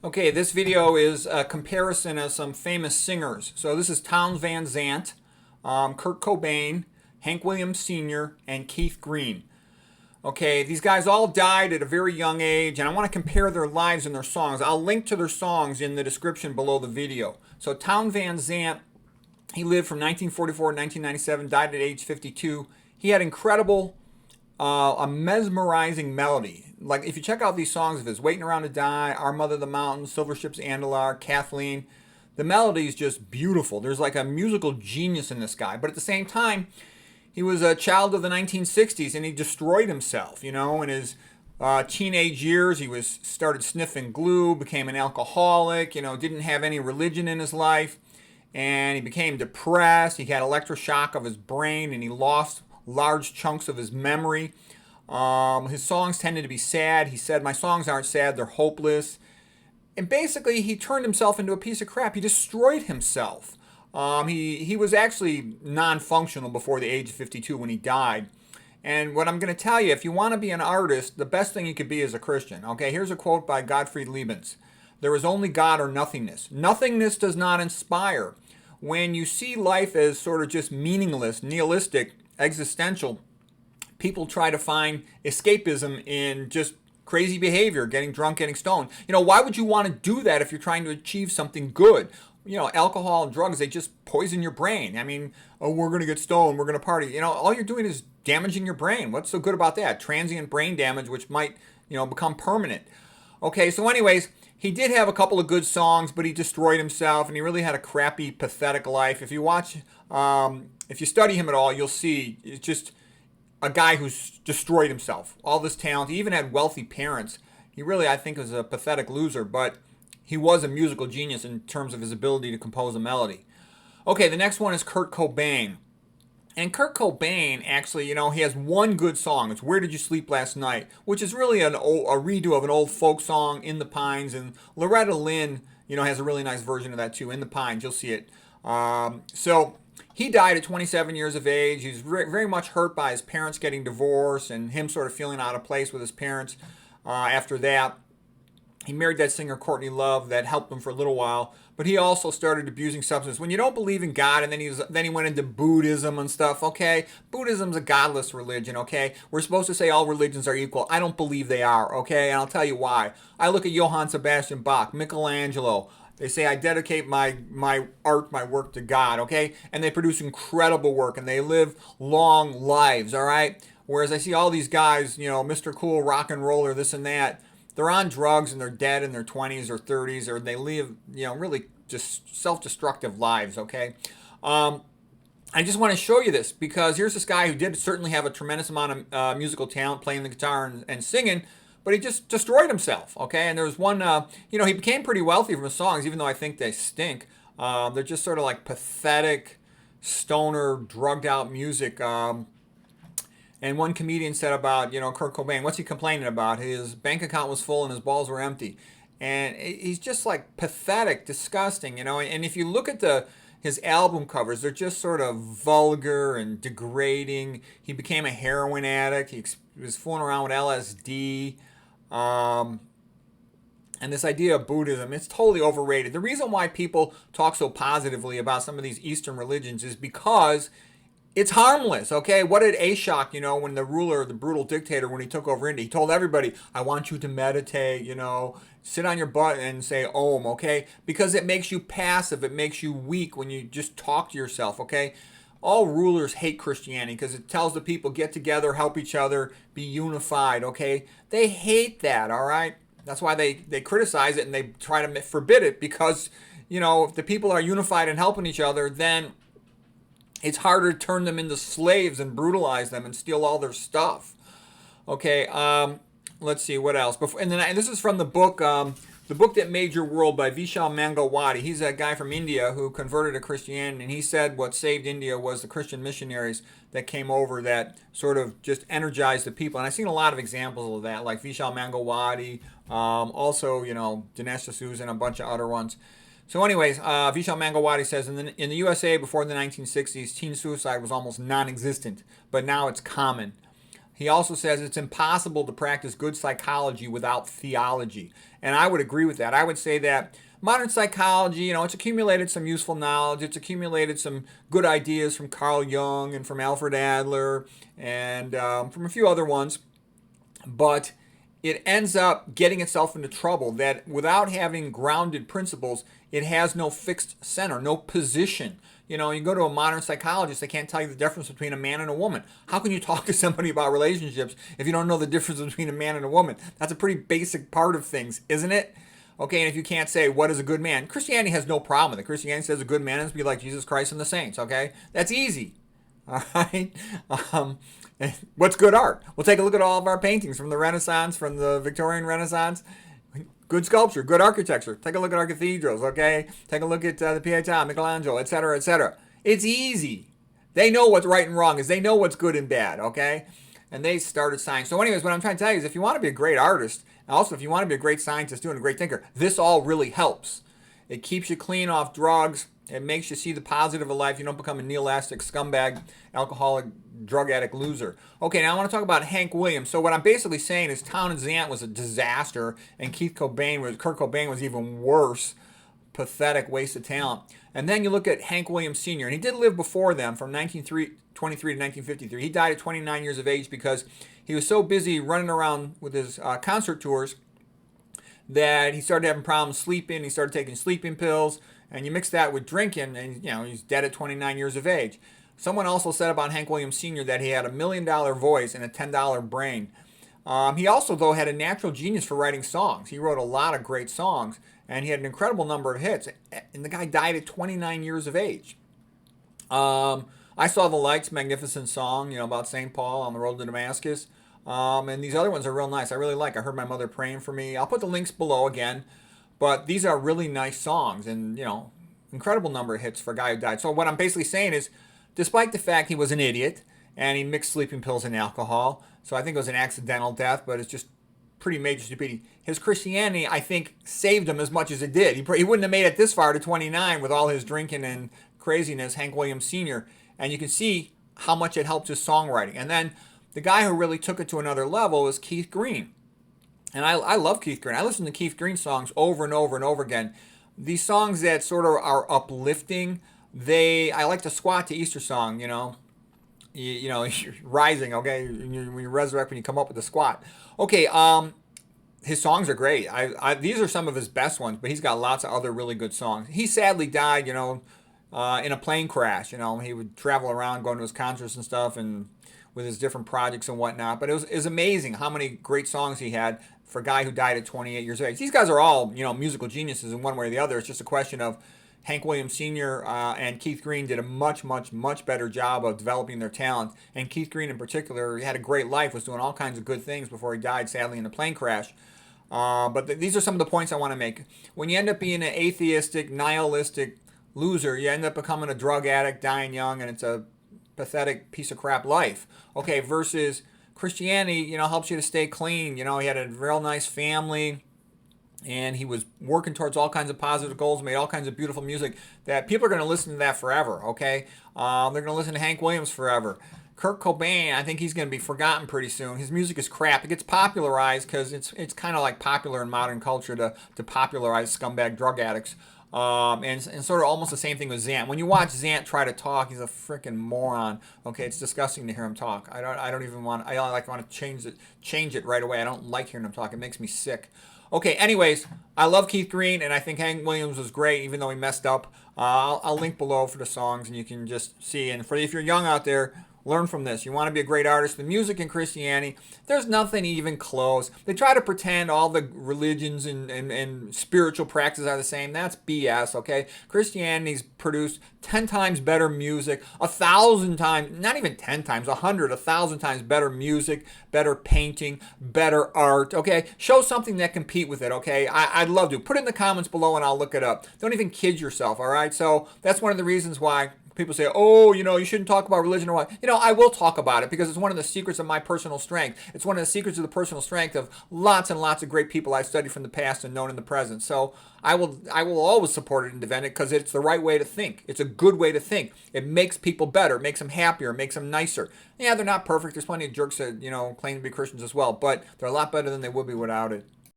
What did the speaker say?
Okay, this video is a comparison of some famous singers. So this is Townes Van Zandt, Kurt Cobain, Hank Williams Sr., and Keith Green. Okay, these guys all died at a very young age, and I want to compare their lives and their songs. I'll link to their songs in the description below the video. So Townes Van Zandt, he lived from 1944 to 1997, died at age 52. He had incredible, a mesmerizing melody. Like if you check out these songs of his, Waiting Around to Die, Our Mother the Mountain, Silver Ships Andalar, Kathleen, the melody is just beautiful. There's like a musical genius in this guy. But at the same time, he was a child of the 1960s and he destroyed himself. In his teenage years, he started sniffing glue, became an alcoholic, didn't have any religion in his life. And he became depressed. He had electroshock of his brain and he lost large chunks of his memory. His songs tended to be sad. He said, "My songs aren't sad, they're hopeless." And basically, he turned himself into a piece of crap. He destroyed himself. He was actually non-functional before the age of 52 when he died. And what I'm going to tell you, if you want to be an artist, the best thing you could be is a Christian. Okay, here's a quote by Gottfried Leibniz. "There is only God or nothingness. Nothingness does not inspire. When you see life as sort of just meaningless, nihilistic, existential, people try to find escapism in just crazy behavior, getting drunk, getting stoned. Why would you want to do that if you're trying to achieve something good? Alcohol and drugs, they just poison your brain. I mean, oh, we're going to get stoned, we're going to party. All you're doing is damaging your brain. What's so good about that? Transient brain damage, which might, become permanent. Okay, so anyways, he did have a couple of good songs, but he destroyed himself, and he really had a crappy, pathetic life. If you watch, if you study him at all, you'll see it's just a guy who's destroyed himself. All this talent. He even had wealthy parents. He really, I think, was a pathetic loser, but he was a musical genius in terms of his ability to compose a melody. Okay, the next one is Kurt Cobain. And Kurt Cobain, actually, he has one good song. It's "Where Did You Sleep Last Night?" which is really a redo of an old folk song, "In the Pines." And Loretta Lynn, has a really nice version of that too, "In the Pines." You'll see it. So he died at 27 years of age. He was very much hurt by his parents getting divorced and him sort of feeling out of place with his parents after that. He married that singer Courtney Love that helped him for a little while, but he also started abusing substance. When you don't believe in God, and then he went into Buddhism and stuff. Okay, Buddhism's a godless religion. Okay, we're supposed to say all religions are equal. I don't believe they are. Okay, and I'll tell you why. I look at Johann Sebastian Bach, Michelangelo. They say I dedicate my art, my work to God. Okay, and they produce incredible work and they live long lives. All right. Whereas I see all these guys, Mr. Cool, rock and roller, this and that. They're on drugs and they're dead in their 20s or 30s, or they live, really just self-destructive lives, okay? I just want to show you this because here's this guy who did certainly have a tremendous amount of musical talent, playing the guitar and singing, but he just destroyed himself, okay? And there was one, he became pretty wealthy from his songs, even though I think they stink. They're just sort of like pathetic, stoner, drugged out music. And one comedian said about, Kurt Cobain, what's he complaining about? His bank account was full and his balls were empty. And he's just like pathetic, disgusting, And if you look at his album covers, they're just sort of vulgar and degrading. He became a heroin addict. He was fooling around with LSD. And this idea of Buddhism, it's totally overrated. The reason why people talk so positively about some of these Eastern religions is because it's harmless, okay? What did Ashok, when the ruler, the brutal dictator, when he took over India, he told everybody, I want you to meditate, sit on your butt and say Om, okay? Because it makes you passive, it makes you weak when you just talk to yourself, okay? All rulers hate Christianity because it tells the people, get together, help each other, be unified, okay? They hate that, all right? That's why they criticize it and they try to forbid it because, if the people are unified and helping each other, then it's harder to turn them into slaves and brutalize them and steal all their stuff. Okay, let's see what else. And this is from the book That Made Your World by Vishal Mangalwadi. He's a guy from India who converted to Christianity, and he said what saved India was the Christian missionaries that came over that sort of just energized the people. And I've seen a lot of examples of that, like Vishal Mangalwadi, also Dinesh D'Souza and a bunch of other ones. So anyways, Vishal Mangalwadi says, in the USA before the 1960s, teen suicide was almost non-existent, but now it's common. He also says it's impossible to practice good psychology without theology. And I would agree with that. I would say that modern psychology, it's accumulated some useful knowledge. It's accumulated some good ideas from Carl Jung and from Alfred Adler and from a few other ones. But it ends up getting itself into trouble that without having grounded principles, it has no fixed center, no position. You go to a modern psychologist, they can't tell you the difference between a man and a woman. How can you talk to somebody about relationships if you don't know the difference between a man and a woman? That's a pretty basic part of things, isn't it? Okay, and if you can't say what is a good man, Christianity has no problem with it. Christianity says a good man is to be like Jesus Christ and the saints, okay? That's easy, all right? What's good art? We'll take a look at all of our paintings from the Renaissance, from the Victorian Renaissance. Good sculpture, good architecture. Take a look at our cathedrals, okay? Take a look at the Pietà, Michelangelo, etc., etc. It's easy. They know what's right and wrong, is they know what's good and bad, okay? And they started science. So anyways, what I'm trying to tell you is if you want to be a great artist, and also if you want to be a great scientist doing a great thinker, this all really helps. It keeps you clean off drugs. It makes you see the positive of life. You don't become a neelastic scumbag, alcoholic, drug addict loser. Okay, now I want to talk about Hank Williams. So what I'm basically saying is Town and Zandt was a disaster, and Kurt Cobain was even worse. Pathetic waste of talent. And then you look at Hank Williams Sr., and he did live before them from 1923 to 1953. He died at 29 years of age because he was so busy running around with his concert tours that he started having problems sleeping. He started taking sleeping pills, and you mix that with drinking, and he's dead at 29 years of age. Someone also said about Hank Williams Sr. that he had a $1 million voice and a $10 brain. He also, though, had a natural genius for writing songs. He wrote a lot of great songs, and he had an incredible number of hits. And the guy died at 29 years of age. I Saw the Lights, magnificent song, about St. Paul on the road to Damascus. And these other ones are real nice. I really like. I Heard My Mother Praying for Me. I'll put the links below again. But these are really nice songs and, incredible number of hits for a guy who died. So what I'm basically saying is, despite the fact he was an idiot and he mixed sleeping pills and alcohol, so I think it was an accidental death, but it's just pretty major stupidity. His Christianity, I think, saved him as much as it did. He wouldn't have made it this far to 29 with all his drinking and craziness, Hank Williams Sr., and you can see how much it helped his songwriting. And then the guy who really took it to another level is Keith Green. And I love Keith Green. I listen to Keith Green songs over and over and over again. These songs that sort of are uplifting, I like to squat to Easter song, you're rising, okay? When you resurrect, when you come up with the squat. Okay, his songs are great. These are some of his best ones, but he's got lots of other really good songs. He sadly died, in a plane crash. He would travel around going to his concerts and stuff and with his different projects and whatnot. But it was amazing how many great songs he had for a guy who died at 28 years of age. These guys are all, musical geniuses in one way or the other. It's just a question of Hank Williams Sr. And Keith Green did a much, much, much better job of developing their talent. And Keith Green in particular, he had a great life, was doing all kinds of good things before he died, sadly, in a plane crash. But these are some of the points I want to make. When you end up being an atheistic, nihilistic loser, you end up becoming a drug addict, dying young, and it's a pathetic piece of crap life. Okay, versus Christianity, helps you to stay clean. He had a real nice family, and he was working towards all kinds of positive goals, made all kinds of beautiful music that people are going to listen to that forever, okay? They're going to listen to Hank Williams forever. Kurt Cobain, I think he's going to be forgotten pretty soon. His music is crap. It gets popularized because it's kind of like popular in modern culture to popularize scumbag drug addicts. And sort of almost the same thing with Zandt. When you watch Zandt try to talk, he's a freaking moron. Okay, it's disgusting to hear him talk. I want to change it right away. I don't like hearing him talk. It makes me sick. Okay, anyways, I love Keith Green, and I think Hank Williams was great, even though he messed up. I'll link below for the songs, and you can just see. And if you're young out there, learn from this. You want to be a great artist. The music in Christianity, there's nothing even close. They try to pretend all the religions and spiritual practices are the same. That's BS, okay? Christianity's produced 10 times better music, 1,000 times, not even 10 times, 100, 1,000 times better music, better painting, better art, okay? Show something that compete with it, okay? I'd love to. Put it in the comments below and I'll look it up. Don't even kid yourself, all right? So that's one of the reasons why people say, oh, you shouldn't talk about religion or what. I will talk about it because it's one of the secrets of my personal strength. It's one of the secrets of the personal strength of lots and lots of great people I've studied from the past and known in the present. So I will always support it and defend it because it's the right way to think. It's a good way to think. It makes people better, it makes them happier, it makes them nicer. Yeah, they're not perfect. There's plenty of jerks that, claim to be Christians as well, but they're a lot better than they would be without it.